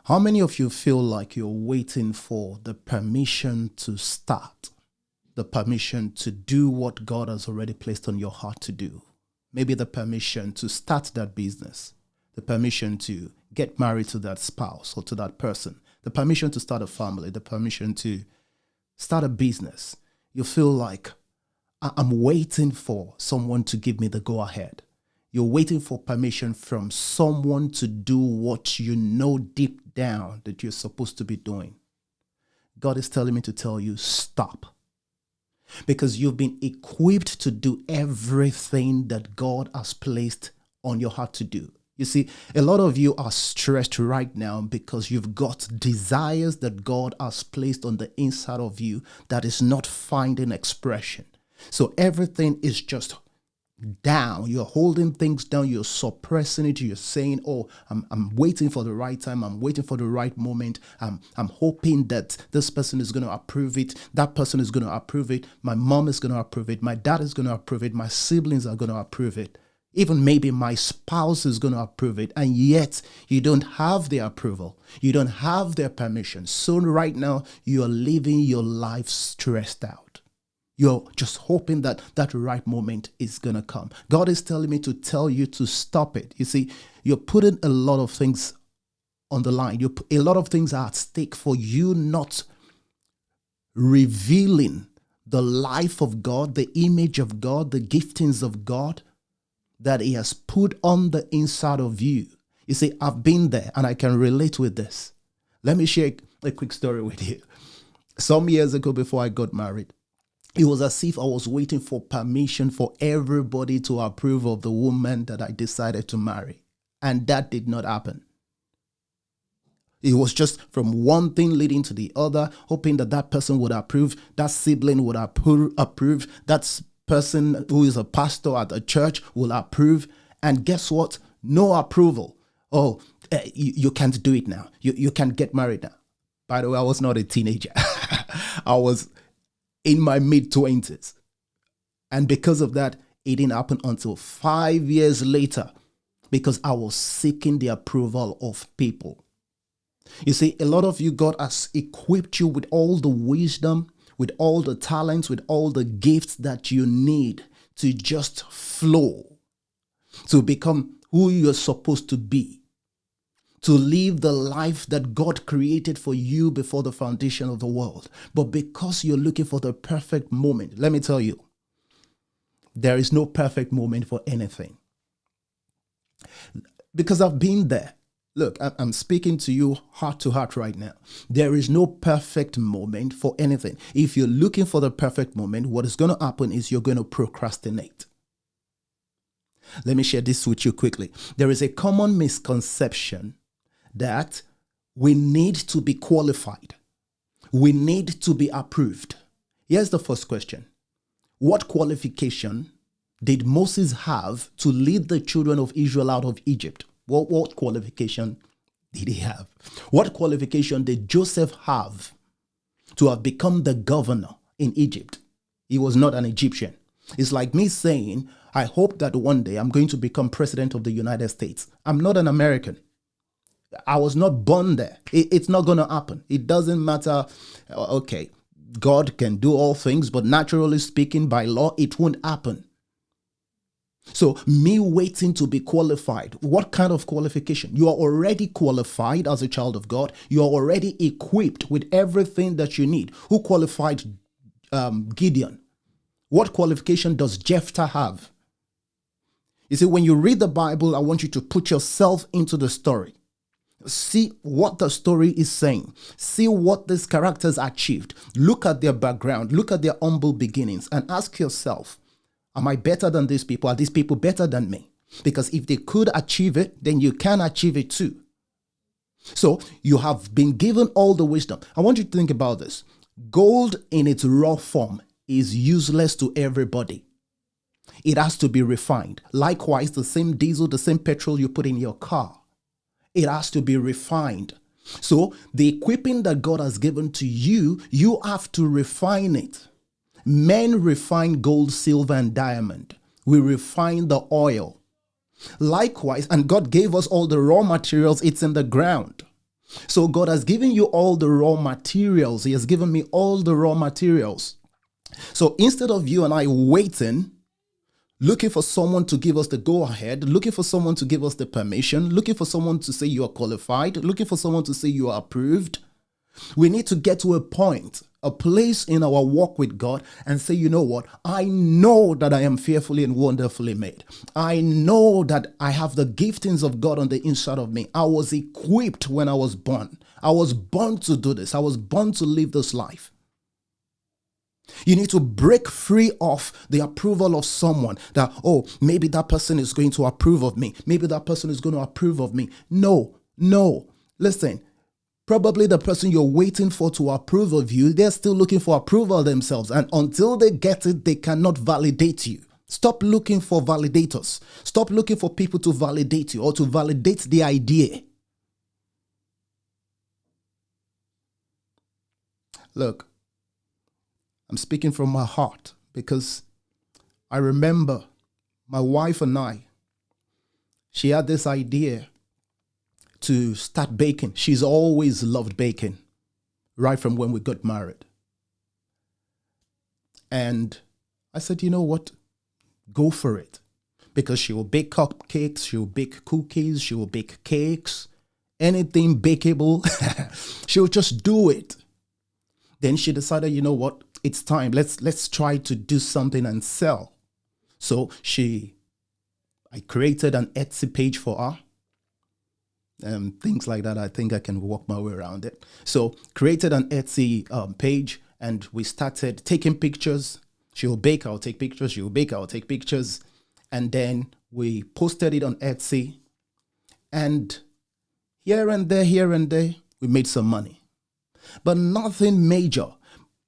How many of you feel like you're waiting for the permission to start, the permission to do what God has already placed on your heart to do? Maybe the permission to start that business, the permission to get married to that spouse or to that person, the permission to start a family, the permission to start a business. You feel like I'm waiting for someone to give me the go ahead. You're waiting for permission from someone to do what you know deep down that you're supposed to be doing. God is telling me to tell you, stop. Because you've been equipped to do everything that God has placed on your heart to do. You see, a lot of you are stressed right now because you've got desires that God has placed on the inside of you that is not finding expression. So everything is just down. You're holding things down. You're suppressing it. You're saying, oh, I'm waiting for the right time. I'm waiting for the right moment. I'm hoping that this person is going to approve it. That person is going to approve it. My mom is going to approve it. My dad is going to approve it. My siblings are going to approve it. Even maybe my spouse is going to approve it. And yet you don't have their approval. You don't have their permission. So right now you're living your life stressed out. You're just hoping that that right moment is going to come. God is telling me to tell you to stop it. You see, you're putting a lot of things on the line. A lot of things are at stake for you not revealing the life of God, the image of God, the giftings of God that He has put on the inside of you. You see, I've been there and I can relate with this. Let me share a quick story with you. Some years ago, before I got married, it was as if I was waiting for permission for everybody to approve of the woman that I decided to marry. And that did not happen. It was just from one thing leading to the other, hoping that that person would approve, that sibling would approve, that person who is a pastor at a church will approve. And guess what? No approval. Oh, you can't do it now. You can't get married now. By the way, I was not a teenager. I was in my mid-20s. And because of that, it didn't happen until 5 years later because I was seeking the approval of people. You see, a lot of you, God has equipped you with all the wisdom, with all the talents, with all the gifts that you need to just flow, to become who you're supposed to be, to live the life that God created for you before the foundation of the world. But because you're looking for the perfect moment, let me tell you, there is no perfect moment for anything. Because I've been there. Look, I'm speaking to you heart to heart right now. There is no perfect moment for anything. If you're looking for the perfect moment, what is going to happen is you're going to procrastinate. Let me share this with you quickly. There is a common misconception that we need to be qualified. We need to be approved. Here's the first question. What qualification did Moses have to lead the children of Israel out of Egypt? What qualification did he have? What qualification did Joseph have to have become the governor in Egypt? He was not an Egyptian. It's like me saying, I hope that one day I'm going to become president of the United States. I'm not an American. I was not born there. It's not going to happen. It doesn't matter. Okay, God can do all things, but naturally speaking, by law, it won't happen. So me waiting to be qualified, what kind of qualification? You are already qualified as a child of God. You are already equipped with everything that you need. Who qualified Gideon? What qualification does Jephthah have? You see, when you read the Bible, I want you to put yourself into the story. See what the story is saying. See what these characters achieved. Look at their background. Look at their humble beginnings and ask yourself, am I better than these people? Are these people better than me? Because if they could achieve it, then you can achieve it too. So you have been given all the wisdom. I want you to think about this. Gold in its raw form is useless to everybody. It has to be refined. Likewise, the same diesel, the same petrol you put in your car, it has to be refined. So the equipping that God has given to you, you have to refine it. Men refine gold, silver, and diamond. We refine the oil. Likewise, and God gave us all the raw materials, it's in the ground. So God has given you all the raw materials. He has given me all the raw materials. So instead of you and I waiting, looking for someone to give us the go ahead, looking for someone to give us the permission, looking for someone to say you are qualified, looking for someone to say you are approved, we need to get to a point, a place in our walk with God and say, you know what? I know that I am fearfully and wonderfully made. I know that I have the giftings of God on the inside of me. I was equipped when I was born. I was born to do this. I was born to live this life. You need to break free of the approval of someone that, oh, maybe that person is going to approve of me. Maybe that person is going to approve of me. No. Listen, probably the person you're waiting for to approve of you, they're still looking for approval themselves. And until they get it, they cannot validate you. Stop looking for validators. Stop looking for people to validate you or to validate the idea. Look, I'm speaking from my heart because I remember my wife and I, she had this idea to start baking. She's always loved baking, right from when we got married. And I said, you know what? Go for it. Because she will bake cupcakes, she will bake cookies, she will bake cakes, anything bakeable. She'll just do it. Then she decided, you know what? It's time. Let's try to do something and sell. So I created an Etsy page for her. Things like that. I think I can walk my way around it. So created an Etsy page and we started taking pictures. She'll bake, I'll take pictures. She'll bake, I'll take pictures. And then we posted it on Etsy. And here and there, we made some money. But nothing major.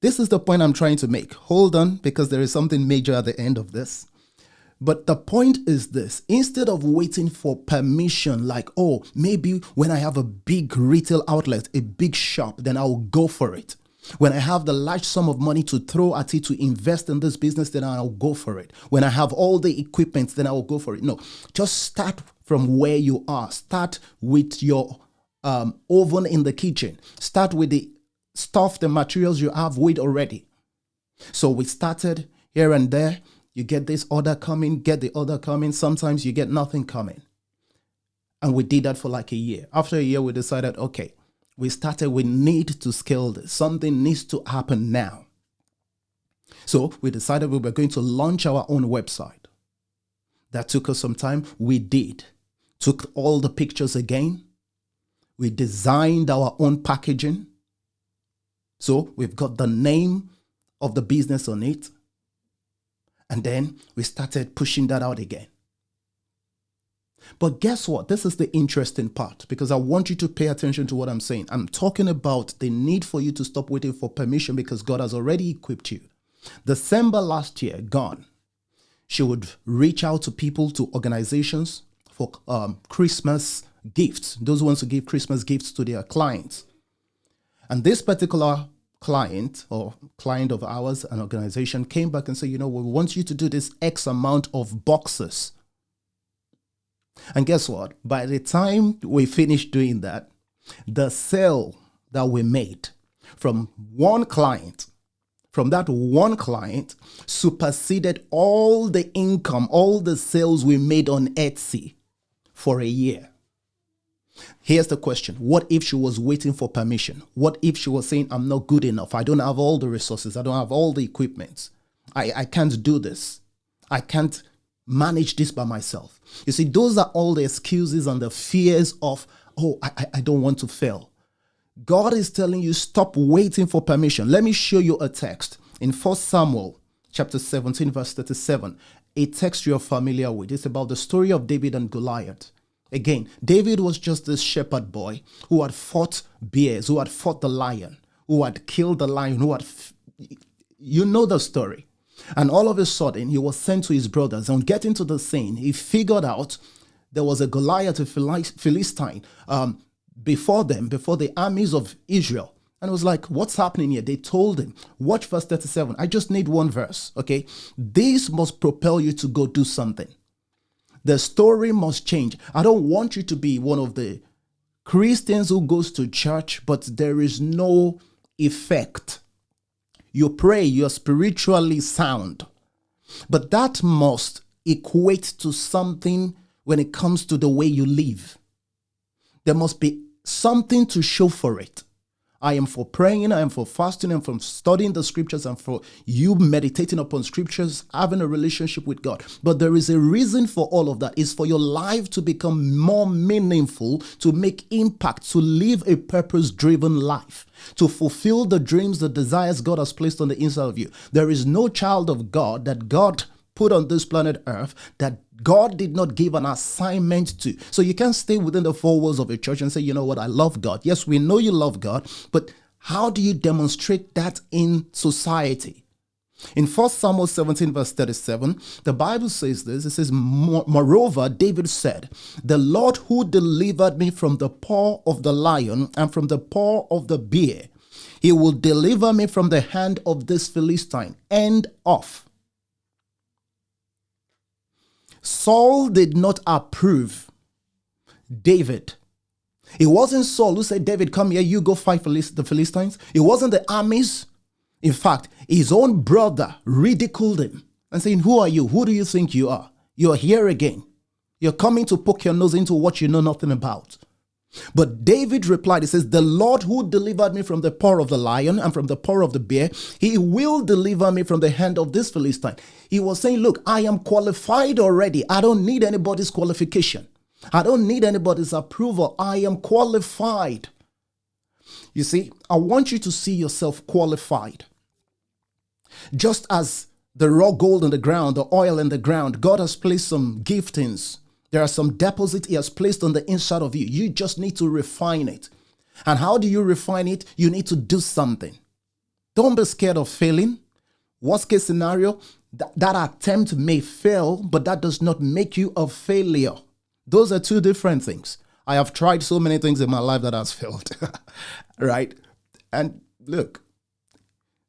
This is the point I'm trying to make. Hold on, because there is something major at the end of this. But the point is this. Instead of waiting for permission, like, oh, maybe when I have a big retail outlet, a big shop, then I'll go for it. When I have the large sum of money to throw at it to invest in this business, then I'll go for it. When I have all the equipment, then I'll go for it. No, just start from where you are. Start with your oven in the kitchen. Start with the stuff, the materials you have with already. So we started here and there. You get this order coming, get the order coming. Sometimes you get nothing coming. And we did that for like a year. After a year, we decided, okay, we need to scale this. Something needs to happen now. So we decided we were going to launch our own website. That took us some time. We did. Took all the pictures again. We designed our own packaging. So we've got the name of the business on it. And then we started pushing that out again. But guess what? This is the interesting part, because I want you to pay attention to what I'm saying. I'm talking about the need for you to stop waiting for permission because God has already equipped you. December last year, gone. She would reach out to people, to organizations for Christmas gifts. Those ones who give Christmas gifts to their clients. And this particular client of ours, an organization, came back and said, you know, we want you to do this X amount of boxes. And guess what? By the time we finished doing that, the sale that we made from that one client superseded all the income, all the sales we made on Etsy for a year. Here's the question. What if she was waiting for permission? What if she was saying, I'm not good enough. I don't have all the resources. I don't have all the equipment. I can't do this. I can't manage this by myself. You see, those are all the excuses and the fears of, oh, I don't want to fail. God is telling you, stop waiting for permission. Let me show you a text in 1 Samuel chapter 17, verse 37. A text you're familiar with. It's about the story of David and Goliath. Again, David was just this shepherd boy who had fought bears, who had fought the lion, who had killed the lion, you know the story. And all of a sudden, he was sent to his brothers. On getting to the scene, he figured out there was a Goliath, a Philistine, before the armies of Israel. And it was like, what's happening here? They told him, watch verse 37. I just need one verse, okay? This must propel you to go do something. The story must change. I don't want you to be one of the Christians who goes to church, but there is no effect. You pray, you're spiritually sound, but that must equate to something when it comes to the way you live. There must be something to show for it. I am for praying, I am for fasting, I am for studying the scriptures, and for you meditating upon scriptures, having a relationship with God. But there is a reason for all of that. It's for your life to become more meaningful, to make impact, to live a purpose-driven life, to fulfill the dreams, the desires God has placed on the inside of you. There is no child of God that God put on this planet Earth that God did not give an assignment to. So you can't stay within the four walls of a church and say, you know what, I love God. Yes, we know you love God, but how do you demonstrate that in society? In 1 Samuel 17 verse 37, the Bible says this. It says, moreover, David said, the Lord who delivered me from the paw of the lion and from the paw of the bear, he will deliver me from the hand of this Philistine. End of. Saul did not approve David. It wasn't Saul who said, David, come here, you go fight the Philistines. It wasn't the armies. In fact, his own brother ridiculed him and saying, who are you? Who do you think you are? You're here again. You're coming to poke your nose into what you know nothing about. But David replied, he says, the Lord who delivered me from the paw of the lion and from the paw of the bear, he will deliver me from the hand of this Philistine. He was saying, look, I am qualified already. I don't need anybody's qualification. I don't need anybody's approval. I am qualified. You see, I want you to see yourself qualified. Just as the raw gold in the ground, the oil in the ground, God has placed some giftings. There are some deposits he has placed on the inside of you. You just need to refine it. And how do you refine it? You need to do something. Don't be scared of failing. Worst case scenario, that attempt may fail, but that does not make you a failure. Those are two different things. I have tried so many things in my life that has failed. Right? And look,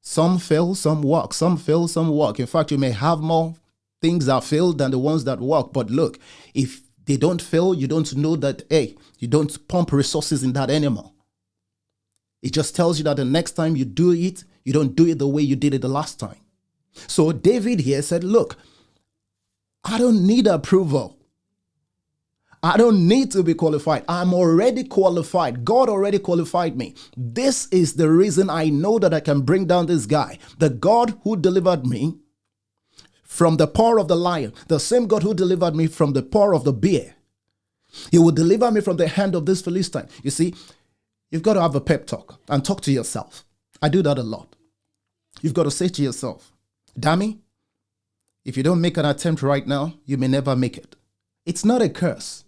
some fail, some work. Some fail, some work. In fact, you may have more things that fail than the ones that work. But look, if they don't fail, you don't know that, hey, you don't pump resources in that anymore. It just tells you that the next time you do it, you don't do it the way you did it the last time. So David here said, look, I don't need approval. I don't need to be qualified. I'm already qualified. God already qualified me. This is the reason I know that I can bring down this guy. The God who delivered me from the paw of the lion, the same God who delivered me from the paw of the bear, he will deliver me from the hand of this Philistine. You see, you've got to have a pep talk and talk to yourself. I do that a lot. You've got to say to yourself, Dammy, if you don't make an attempt right now, you may never make it. It's not a curse.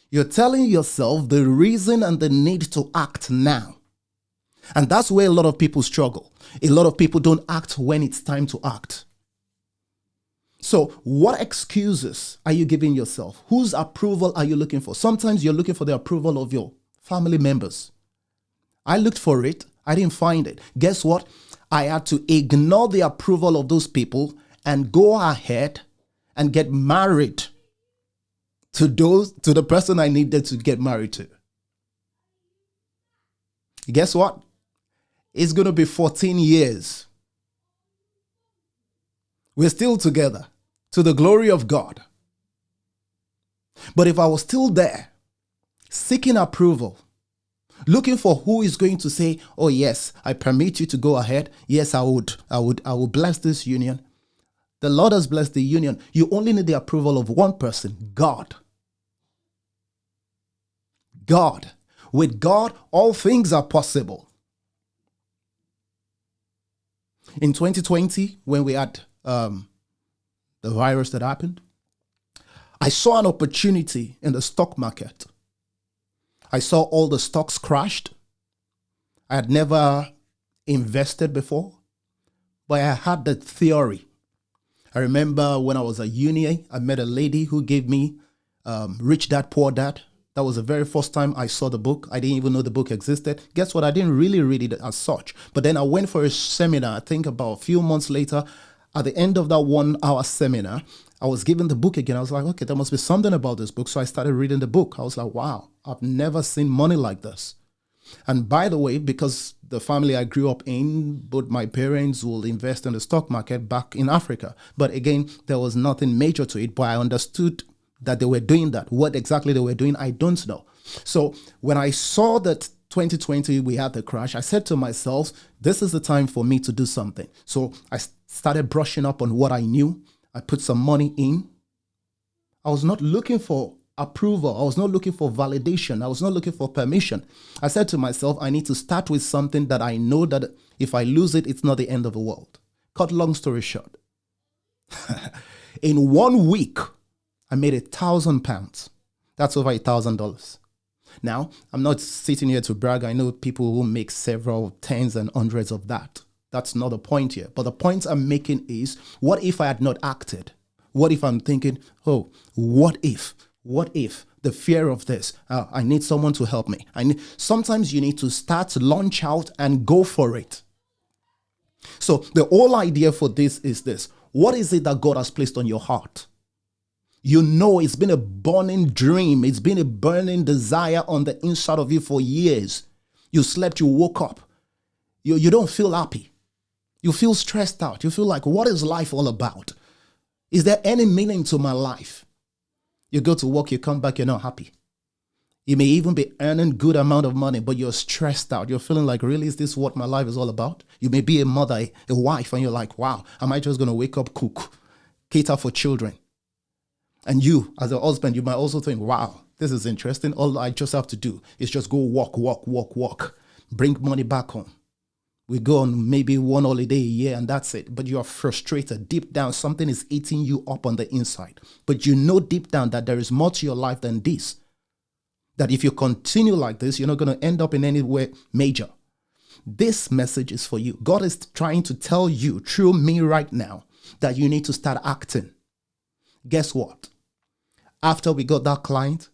You're telling yourself the reason and the need to act now. And that's where a lot of people struggle. A lot of people don't act when it's time to act. So what excuses are you giving yourself? Whose approval are you looking for? Sometimes you're looking for the approval of your family members. I looked for it. I didn't find it. Guess what? I had to ignore the approval of those people and go ahead and get married to the person I needed to get married to. Guess what? It's going to be 14 years. We're still together to the glory of God. But if I was still there, seeking approval, looking for who is going to say, oh yes, I permit you to go ahead. Yes, I would bless this union. The Lord has blessed the union. You only need the approval of one person, God. God. With God, all things are possible. In 2020, when we had the virus that happened, I saw an opportunity in the stock market. I saw all the stocks crashed. I had never invested before, but I had the theory. I remember when I was at uni, I met a lady who gave me Rich Dad, Poor Dad. That was the very first time I saw the book. I didn't even know the book existed. Guess what? I didn't really read it as such. But then I went for a seminar, I think about a few months later. At the end of that 1 hour seminar, I was given the book again. I was like, okay, there must be something about this book. So I started reading the book. I was like, wow, I've never seen money like this. And by the way, because the family I grew up in, both my parents will invest in the stock market back in Africa. But again, there was nothing major to it, but I understood that they were doing that. What exactly they were doing, I don't know. So when I saw that 2020, we had the crash, I said to myself, this is the time for me to do something. So I started brushing up on what I knew. I put some money in. I was not looking for approval. I was not looking for validation. I was not looking for permission. I said to myself, I need to start with something that I know that if I lose it, it's not the end of the world. Cut long story short. In 1 week, I made £1,000. That's over $1,000. Now, I'm not sitting here to brag. I know people who make several tens and hundreds of that. That's not the point here. But the point I'm making is, what if I had not acted? What if I'm thinking, oh, what if? What if the fear of this? I need someone to help me. Sometimes you need to start, launch out and go for it. So the whole idea for this is this. What is it that God has placed on your heart? You know, it's been a burning dream. It's been a burning desire on the inside of you for years. You slept, you woke up. You don't feel happy. You feel stressed out. You feel like, what is life all about? Is there any meaning to my life? You go to work, you come back, you're not happy. You may even be earning good amount of money, but you're stressed out. You're feeling like, really, is this what my life is all about? You may be a mother, a wife, and you're like, wow, am I just going to wake up, cook, cater for children? And you, as a husband, you might also think, wow, this is interesting. All I just have to do is just go walk, bring money back home. We go on maybe one holiday a year and that's it. But you are frustrated. Deep down, something is eating you up on the inside. But you know deep down that there is more to your life than this. That if you continue like this, you're not going to end up in anywhere major. This message is for you. God is trying to tell you through me right now that you need to start acting. Guess what? After we got that client,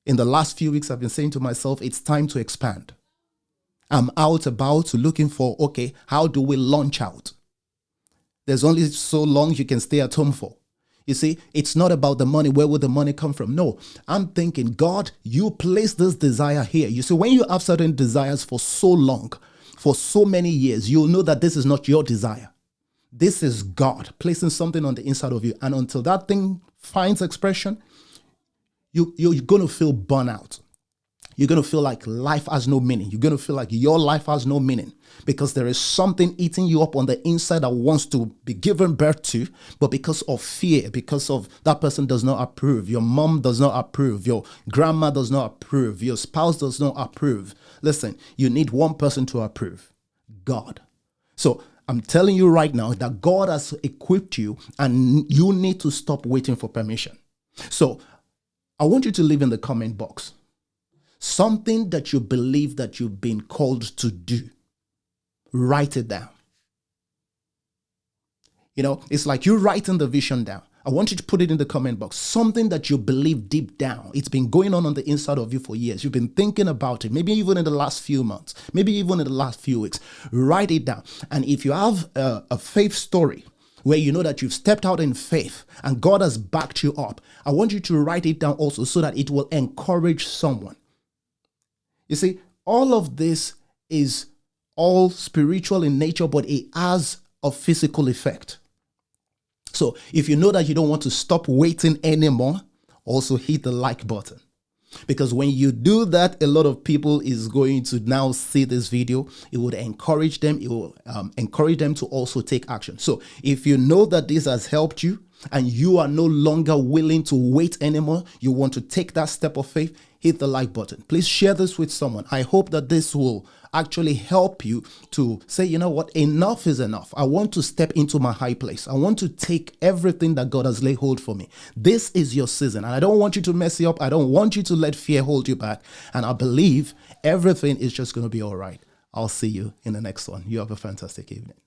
in the last few weeks, I've been saying to myself, it's time to expand. I'm out about looking for, okay, how do we launch out? There's only so long you can stay at home for. You see, it's not about the money. Where would the money come from? No, I'm thinking, God, you place this desire here. You see, when you have certain desires for so long, for so many years, you'll know that this is not your desire. This is God placing something on the inside of you. And until that thing finds expression, you're going to feel burnout. You're going to feel like life has no meaning. You're going to feel like your life has no meaning because there is something eating you up on the inside that wants to be given birth to, but because of fear, because of that person does not approve, your mom does not approve, your grandma does not approve, your spouse does not approve. Listen, you need one person to approve, God. So I'm telling you right now that God has equipped you and you need to stop waiting for permission. So I want you to leave in the comment box something that you believe that you've been called to do. Write it down. You know, it's like you writing the vision down. I want you to put it in the comment box. Something that you believe deep down. It's been going on the inside of you for years. You've been thinking about it, maybe even in the last few months, maybe even in the last few weeks. Write it down. And if you have a faith story where you know that you've stepped out in faith and God has backed you up, I want you to write it down also so that it will encourage someone. You see, all of this is all spiritual in nature, but it has a physical effect. So if you know that you don't want to stop waiting anymore, also hit the like button. Because when you do that, a lot of people is going to now see this video. It would encourage them. It will encourage them to also take action. So if you know that this has helped you and you are no longer willing to wait anymore, you want to take that step of faith, hit the like button. Please share this with someone. I hope that this will actually help you to say, you know what, enough is enough. I want to step into my high place. I want to take everything that God has laid hold for me. This is your season, and I don't want you to mess you up. I don't want you to let fear hold you back. And I believe everything is just going to be all right. I'll see you in the next one. You have a fantastic evening.